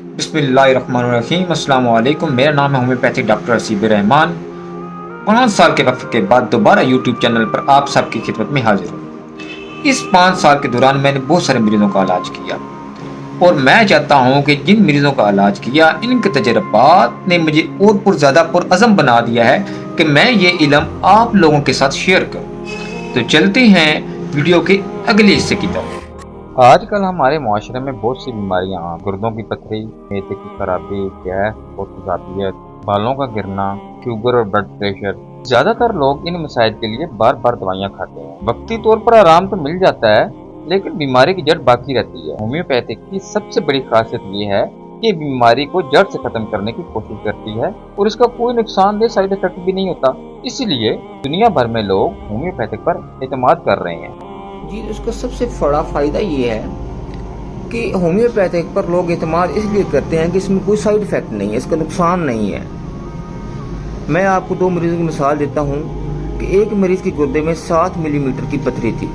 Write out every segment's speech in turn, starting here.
बिस्मिल्लाहिर्रहमानिर्रहीम। अस्सलाम वालेकुम। मेरा नाम है होम्योपैथिक डॉक्टर हसीब रहमान। 5 साल के वक्त के बाद दोबारा यूट्यूब चैनल पर आप सबकी खिदमत में हाजिर हूँ। इस 5 साल के दौरान मैंने बहुत सारे मरीजों का इलाज किया और मैं चाहता हूँ कि जिन मरीजों का इलाज किया इनके तजर्बात ने मुझे और ज़्यादा पुरअज़म बना दिया है कि मैं ये इल्म आप लोगों के साथ शेयर करूँ। तो चलते हैं वीडियो के अगले हिस्से की तरफ। आजकल हमारे माशरे में बहुत सी बीमारियां, गुर्दों की पथरी, मेदे की खराबी, गैस और तेजाबियत, बालों का गिरना, शुगर और ब्लड प्रेशर। ज्यादातर लोग इन मसाइल के लिए बार बार दवाइयां खाते हैं। वक्ती तौर पर आराम तो मिल जाता है, लेकिन बीमारी की जड़ बाकी रहती है। होम्योपैथिक की सबसे बड़ी खासियत ये है कि बीमारी को जड़ से खत्म करने की कोशिश करती है और इसका कोई नुकसानदेह साइड इफेक्ट भी नहीं होता। इसीलिए दुनिया भर में लोग होम्योपैथिक पर एतमाद कर रहे हैं। जी, उसका सबसे बड़ा फ़ायदा ये है कि होम्योपैथिक पर लोग एतमाद इसलिए करते हैं कि इसमें कोई साइड इफ़ेक्ट नहीं है, इसका नुकसान नहीं है। मैं आपको 2 मरीज़ों की मिसाल देता हूँ कि एक मरीज़ के गुर्दे में 7 मिलीमीटर की पथरी थी।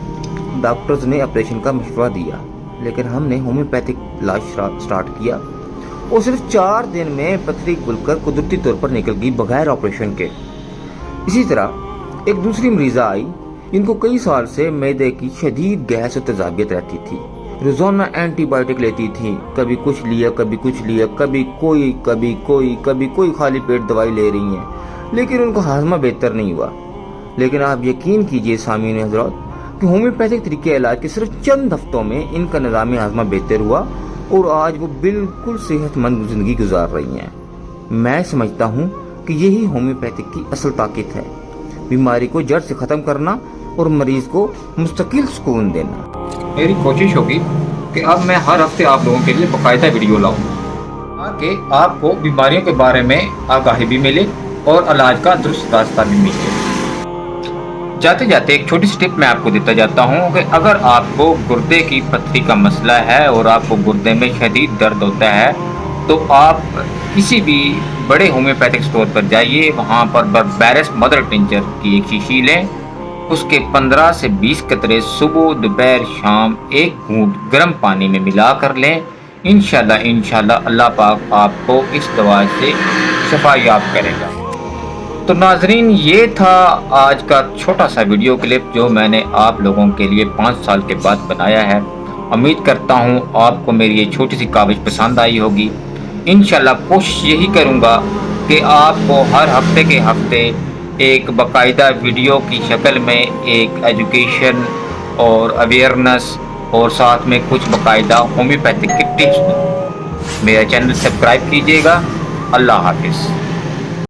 डॉक्टर्स ने ऑपरेशन का मशवरा दिया, लेकिन हमने होम्योपैथिक इलाज स्टार्ट किया और सिर्फ 4 दिन में पथरी खुलकर कुदरती तौर पर निकल गई बगैर ऑपरेशन के। इसी तरह एक दूसरी मरीज़ा आई, इनको कई साल से मैदे की शदीद गैस और तेजाबियत रहती थी। रोजाना एंटीबायोटिक लेती थी, कभी कुछ लिया कभी कुछ लिया, कभी कोई खाली पेट दवाई ले रही हैं, लेकिन उनका हाजमा बेहतर नहीं हुआ। लेकिन आप यकीन कीजिए सामीन हज़रात कि होम्योपैथिक तरीके इलाज के सिर्फ चंद हफ्तों में इनका निज़ाम हाजमा बेहतर हुआ और आज वो बिल्कुल सेहतमंद जिंदगी गुजार रही हैं। मैं समझता हूँ कि यही होम्योपैथिक की असल ताकत है, बीमारी को जड़ से ख़त्म करना और मरीज को मुस्तकिल सुकून देना। मेरी कोशिश होगी कि अब मैं हर हफ्ते आप लोगों के लिए बाकायदा वीडियो लाऊं ताकि आपको बीमारियों के बारे में आगाही भी मिले और इलाज का दुरुस्त रास्ता भी मिले। जाते जाते एक छोटी सी टिप मैं आपको देता जाता हूं कि अगर आपको गुर्दे की पथरी का मसला है और आपको गुर्दे में शदीद दर्द होता है तो आप किसी भी बड़े होम्योपैथिक स्टोर पर जाइए, वहाँ पर बर्बेरस मदर टिंचर की एक शीशी लें, उसके 15 से 20 कतरे सुबह दोपहर शाम एक घूंट गर्म पानी में मिला कर लें। इंशाल्लाह अल्लाह पाक आपको इस दवा से शफा याब करेगा। तो नाजरीन, ये था आज का छोटा सा वीडियो क्लिप जो मैंने आप लोगों के लिए 5 साल के बाद बनाया है। उम्मीद करता हूँ आपको मेरी ये छोटी सी काविश पसंद आई होगी। इंशाल्लाह कोशिश यही करूँगा कि आपको हर हफ्ते के हफ्ते एक बाकायदा वीडियो की शक्ल में एक एजुकेशन और अवेयरनेस और साथ में कुछ बाकायदा होम्योपैथिक की टिप्स दूँ। मेरा चैनल सब्सक्राइब कीजिएगा। अल्लाह हाफिज़।